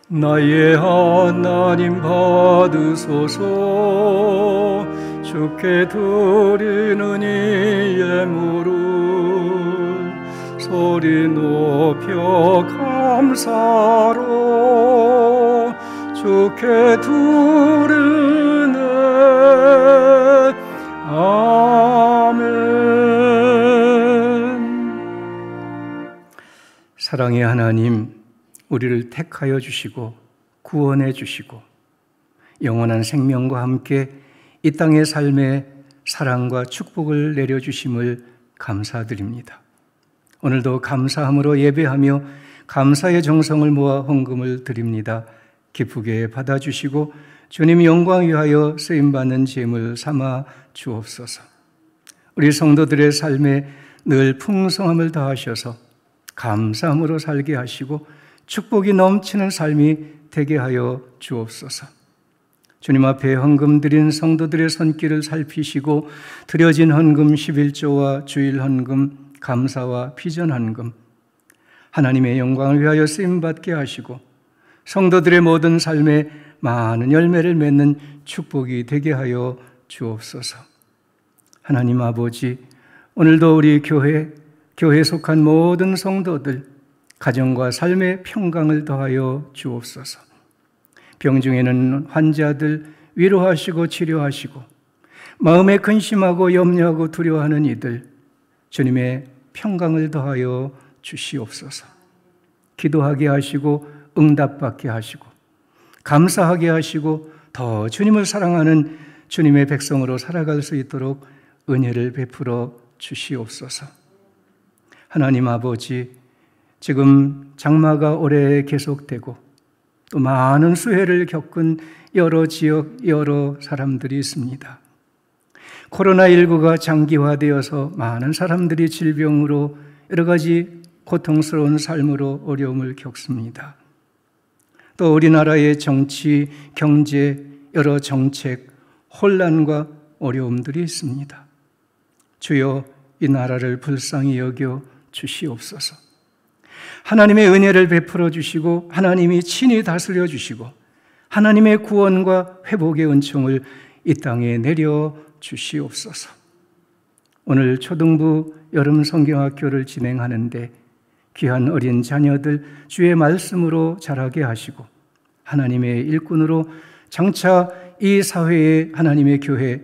나의 하나님 받으소서. 주께 드리는 이 예물을 소리 높여 감사로 주께 드리네. 아멘. 사랑의 하나님, 우리를 택하여 주시고 구원해 주시고 영원한 생명과 함께 이 땅의 삶에 사랑과 축복을 내려주심을 감사드립니다. 오늘도 감사함으로 예배하며 감사의 정성을 모아 헌금을 드립니다. 기쁘게 받아주시고 주님 영광 위하여 쓰임받는 재물 삼아 주옵소서. 우리 성도들의 삶에 늘 풍성함을 더하셔서 감사함으로 살게 하시고 축복이 넘치는 삶이 되게 하여 주옵소서. 주님 앞에 헌금 드린 성도들의 손길을 살피시고 드려진 헌금 11조와 주일 헌금, 감사와 비전 헌금, 하나님의 영광을 위하여 쓰임받게 하시고 성도들의 모든 삶에 많은 열매를 맺는 축복이 되게 하여 주옵소서. 하나님 아버지, 오늘도 우리 교회에 속한 모든 성도들 가정과 삶의 평강을 더하여 주옵소서. 병중에는 환자들 위로하시고 치료하시고 마음에 근심하고 염려하고 두려워하는 이들 주님의 평강을 더하여 주시옵소서. 기도하게 하시고 응답받게 하시고 감사하게 하시고 더 주님을 사랑하는 주님의 백성으로 살아갈 수 있도록 은혜를 베풀어 주시옵소서. 하나님 아버지, 지금 장마가 오래 계속되고 또 많은 수해를 겪은 여러 지역, 여러 사람들이 있습니다. 코로나19가 장기화되어서 많은 사람들이 질병으로 여러 가지 고통스러운 삶으로 어려움을 겪습니다. 또 우리나라의 정치, 경제, 여러 정책, 혼란과 어려움들이 있습니다. 주여, 이 나라를 불쌍히 여겨 주시옵소서. 하나님의 은혜를 베풀어 주시고 하나님이 친히 다스려 주시고 하나님의 구원과 회복의 은총을 이 땅에 내려 주시옵소서. 오늘 초등부 여름 성경학교를 진행하는데 귀한 어린 자녀들 주의 말씀으로 자라게 하시고 하나님의 일꾼으로 장차 이 사회에 하나님의 교회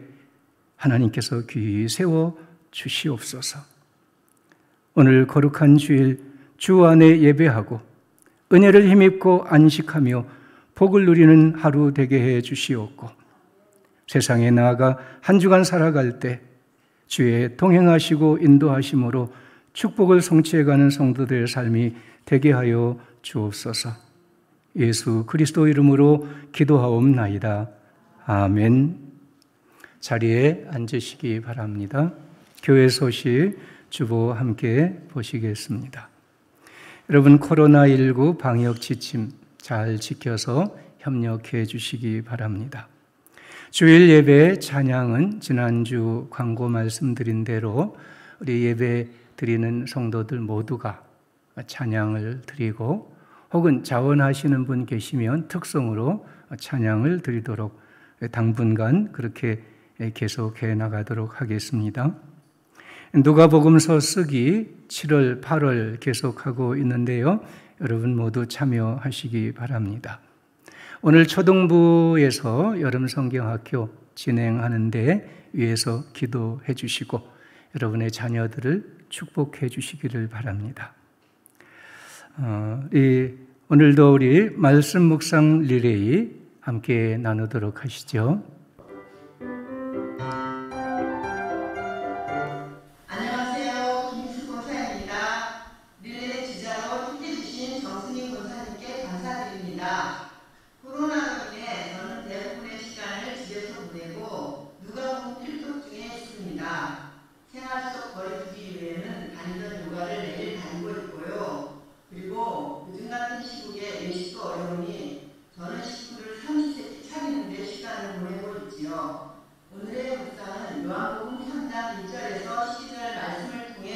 하나님께서 귀히 세워 주시옵소서. 오늘 거룩한 주일 주 안에 예배하고 은혜를 힘입고 안식하며 복을 누리는 하루 되게 해 주시옵고, 세상에 나아가 한 주간 살아갈 때 주의 동행하시고 인도하심으로 축복을 성취해가는 성도들의 삶이 되게 하여 주옵소서. 예수 그리스도 이름으로 기도하옵나이다. 아멘. 자리에 앉으시기 바랍니다. 교회 소식 주보 함께 보시겠습니다. 여러분, 코로나19 방역 지침 잘 지켜서 협력해 주시기 바랍니다. 주일 예배 찬양은 지난주 광고 말씀드린 대로 우리 예배 드리는 성도들 모두가 찬양을 드리고, 혹은 자원하시는 분 계시면 특성으로 찬양을 드리도록 당분간 그렇게 계속해 나가도록 하겠습니다. 누가복음서 쓰기 7월, 8월 계속하고 있는데요. 여러분 모두 참여하시기 바랍니다. 오늘 초등부에서 여름성경학교 진행하는데 위해서 기도해 주시고 여러분의 자녀들을 축복해 주시기를 바랍니다. 오늘도 우리 말씀 묵상 리레이 함께 나누도록 하시죠. 안녕하세요. 김수 권사입니다. 리레이 주자로 함께 주신 정승희 권사님께 감사드립니다. 코로나로 인해 저는 대부분의 시간을 집에서 보내고 누가복음 필독 중에 있습니다. 생활 속 거리두기 이외에는 다니던 요가를 매일 다니고 있고요. 그리고 요즘 같은 시국에 외식도 어려우니 저는 식구를 30세끼 차리는데 시간을 보내고 있지요. 오늘의 묵상은 요한복음 3장 1절에서 12절 말씀을 통해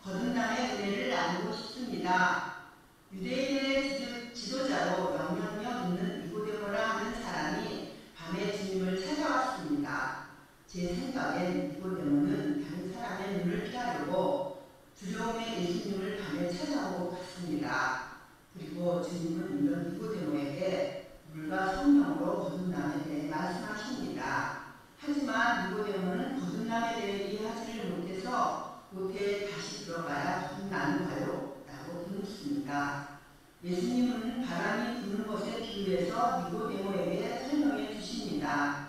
거듭남의 은혜를 나누고 싶습니다. 유대인의 지도자로 영향력 있는 니고데모라 하는 사람이 밤에 주님을 찾아왔습니다. 제 생각엔 니고데모는 다른 사람의 눈을 피하려고 두려움에 예수님을 밤에 찾아온 것 같습니다. 그리고 주님은 이런 니고데모에게 물과 성령으로 거듭남에 대해 말씀하십니다. 하지만 니고데모는 거듭남에 대해 이해하지를 못해서 모태에 다시 들어가야 거듭나는가요? 라고 묻습니다. 예수님은 바람이 부는 것에 비유해서 니고데모에게 설명해 주십니다.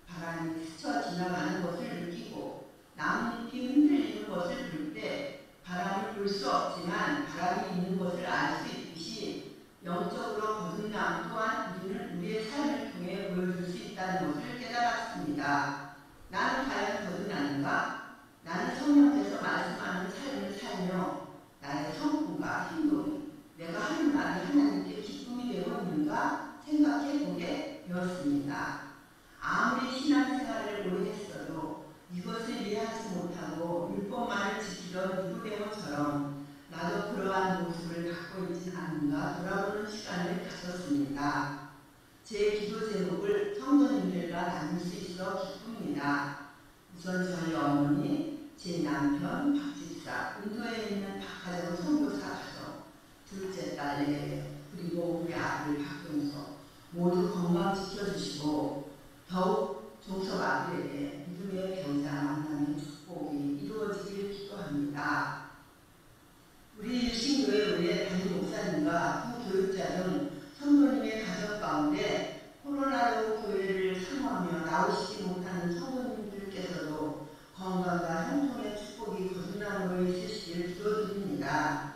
바람이 스쳐 지나가는 것을 느끼고 나뭇잎이 흔들리는 것을 볼 때 바람을 볼 수 없지만 바람이 있는 것을 알 수 있듯이 영적으로 거듭남 또한 우리는 우리의 삶을 통해 보여줄 수 있다는 것을 깨달았습니다. 나는 과연 거듭나는가? 나는 성령께서 말씀하는 삶을 살며 나의 성품과 행동이 내가 하는 말이 하나님께 기쁨이 되고 있는가 생각해 보게 되었습니다. 아무리 신앙생활을 오래 했어도 이것을 이해하지 못하고 율법만을 지키던 니고데모처럼 나도 그러한 모습을 갖고 있진 않는가 돌아보는 시간을 가졌습니다. 제 기도 제목을 성도님들과 나눌 수 있어 기쁩니다. 우선 저희 어머니, 제 남편 박집사, 인도에 있는 박하정 선교사 가족, 둘째 딸 레, 그리고 우리 아들 박동서 모두 건강 지켜주시고 더욱 종섭 아들에게 믿음의 배우자 만남의 축복이 이루어지길 기도합니다. 우리 일신교회 의회 담임 목사님과 부 교육자 등 성도님의 가정 가운데 코로나로 교회를 사모하며 나오시지 못하는 성도님들께서도 건강과 형통의 축복이 거듭남으로 있으시길 기도드립니다.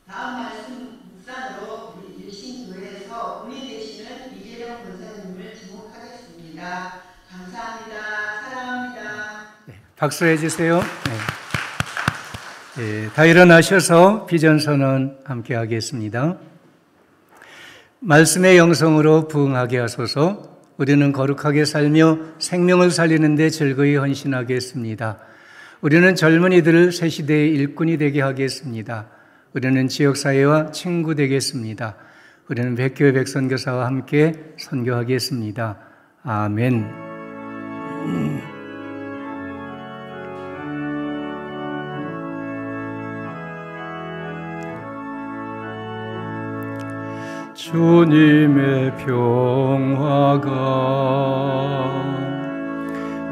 다음 말씀 묵상으로 우리 일신교회에서 우리 되시는 이계령 권사님을 지목하겠습니다. 감사합니다. 사랑합니다. 네, 박수해 주세요. 다 일어나셔서 비전선언 함께 하겠습니다. 말씀의 영성으로 부응하게 하소서. 우리는 거룩하게 살며 생명을 살리는 데 즐거이 헌신하겠습니다. 우리는 젊은이들을 새 시대의 일꾼이 되게 하겠습니다. 우리는 지역사회와 친구 되겠습니다. 우리는 백교회 백선교사와 함께 선교하겠습니다. 아멘. 주님의 평화가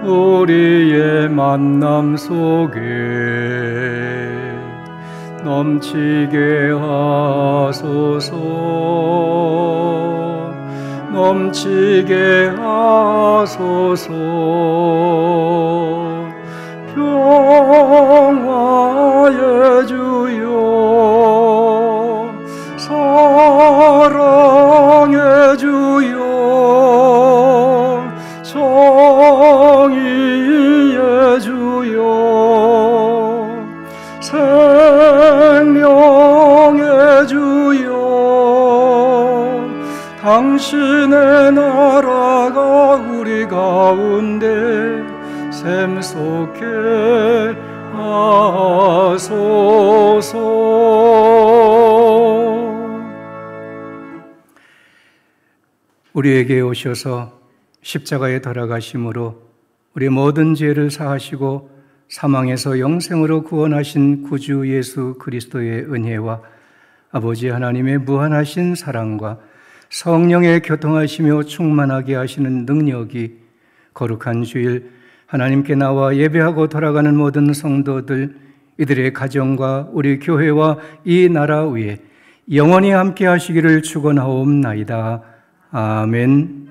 우리의 만남 속에 넘치게 하소서. 넘치게 하소서. 평화의 주여, 사랑의 주여, 정의의 주여, 생명의 주여, 당신의 나라가 우리 가운데 샘솟게 하소서. 우리에게 오셔서 십자가에 돌아가심으로 우리 모든 죄를 사하시고 사망에서 영생으로 구원하신 구주 예수 그리스도의 은혜와 아버지 하나님의 무한하신 사랑과 성령의 교통하시며 충만하게 하시는 능력이 거룩한 주일 하나님께 나와 예배하고 돌아가는 모든 성도들, 이들의 가정과 우리 교회와 이 나라 위에 영원히 함께 하시기를 축원하옵나이다. 아멘.